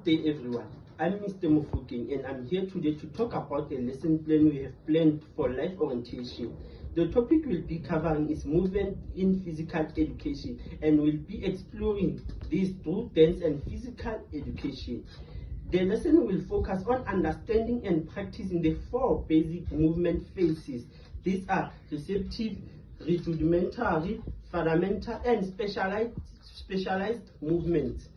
Good day everyone, I'm Mr. Mufokeng and I'm here today to talk about a lesson plan we have planned for life orientation. The topic we'll be covering is movement in physical education, and we'll be exploring these through dance and physical education. The lesson will focus on understanding and practicing the 4 basic movement phases. These are receptive, rudimentary, fundamental, and specialized movements.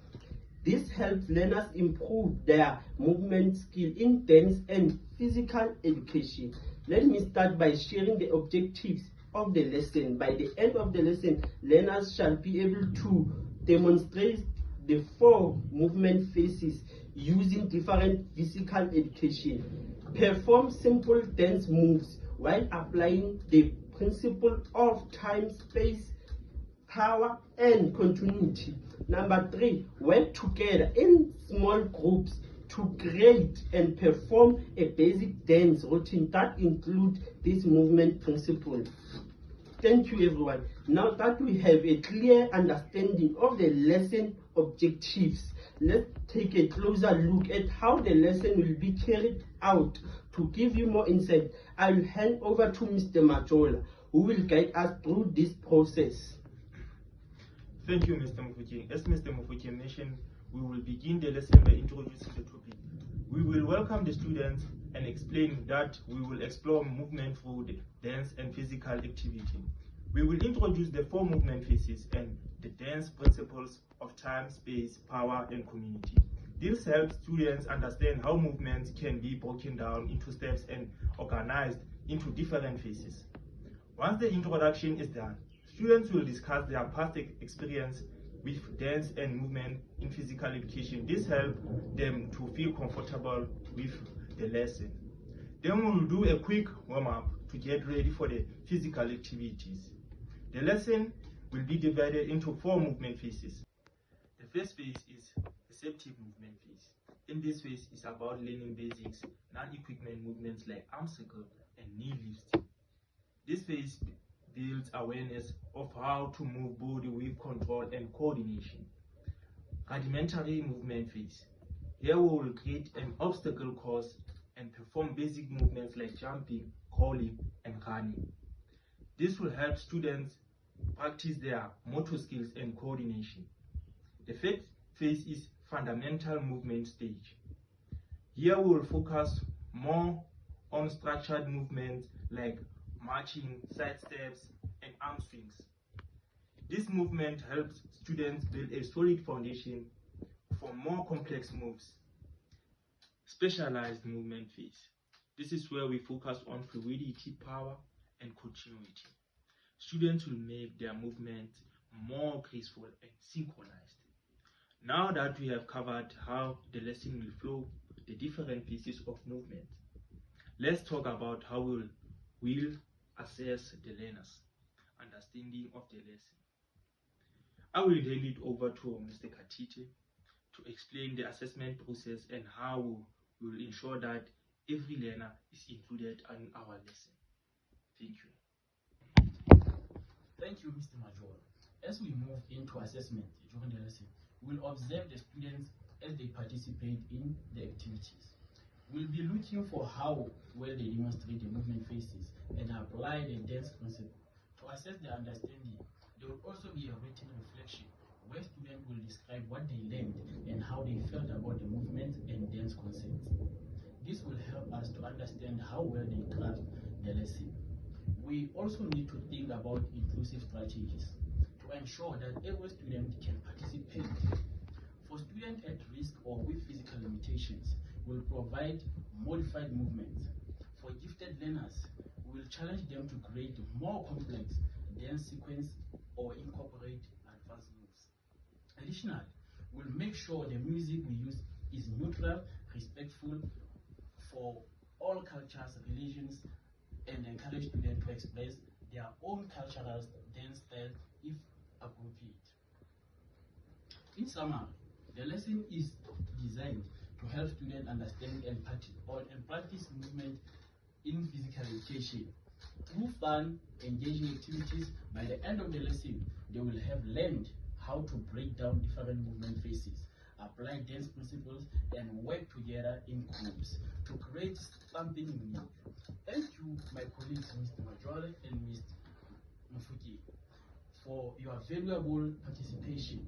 This helps learners improve their movement skill in dance and physical education. Let me start by sharing the objectives of the lesson. By the end of the lesson, learners shall be able to demonstrate the 4 movement phases using different physical education, perform simple dance moves while applying the principle of time, space, power, and continuity. Number 3, work together in small groups to create and perform a basic dance routine that includes this movement principle. Thank you everyone. Now that we have a clear understanding of the lesson objectives, let's take a closer look at how the lesson will be carried out. To give you more insight, I'll hand over to Mr. Majola, who will guide us through this process. Thank you, Mr. Mufokeng. As Mr. Mufokeng mentioned, we will begin the lesson by introducing the topic. We will welcome the students and explain that we will explore movement through the dance and physical activity. We will introduce the 4 movement phases and the dance principles of time, space, power, and community. This helps students understand how movements can be broken down into steps and organized into different phases. Once the introduction is done, students will discuss their past experience with dance and movement in physical education. This helps them to feel comfortable with the lesson. Then we will do a quick warm-up to get ready for the physical activities. The lesson will be divided into 4 movement phases. The first phase is receptive movement phase. In this phase is about learning basics, non-equipment movements like arm circle and knee lifting. This phase builds awareness of how to move body with control and coordination. Rudimentary movement phase. Here we will create an obstacle course and perform basic movements like jumping, crawling, and running. This will help students practice their motor skills and coordination. The third phase is fundamental movement stage. Here we will focus more on structured movements like marching, side steps, and arm swings. This movement helps students build a solid foundation for more complex moves. Specialized movement phase. This is where we focus on fluidity, power, and continuity. Students will make their movements more graceful and synchronized. Now that we have covered how the lesson will flow, the different pieces of movement, let's talk about how we'll assess the learners' understanding of the lesson. I will hand it over to Mr. Katite to explain the assessment process and how we will ensure that every learner is included in our lesson. Thank you. Thank you, Mr. Major. As we move into assessment during the lesson, we'll observe the students as they participate in the activities. We'll be looking for how well they demonstrate the movement phases and apply the dance principle. To assess their understanding, there will also be a written reflection where students will describe what they learned and how they felt about the movement and dance concepts. This will help us to understand how well they grasp the lesson. We also need to think about inclusive strategies to ensure that every student can participate. For students at risk or with physical limitations, we'll provide modified movements. For gifted learners, we will challenge them to create more complex dance sequence or incorporate advanced moves. Additionally, we'll make sure the music we use is neutral, respectful for all cultures, religions, and encourage students to express their own cultural dance style if appropriate. In summary, the lesson is designed to help students understand and practice movement in physical education. Through fun, engaging activities, by the end of the lesson, they will have learned how to break down different movement phases, apply dance principles, and work together in groups to create something unique. Thank you, my colleagues, Mr. Majole and Mr. Mufuki, for your valuable participation.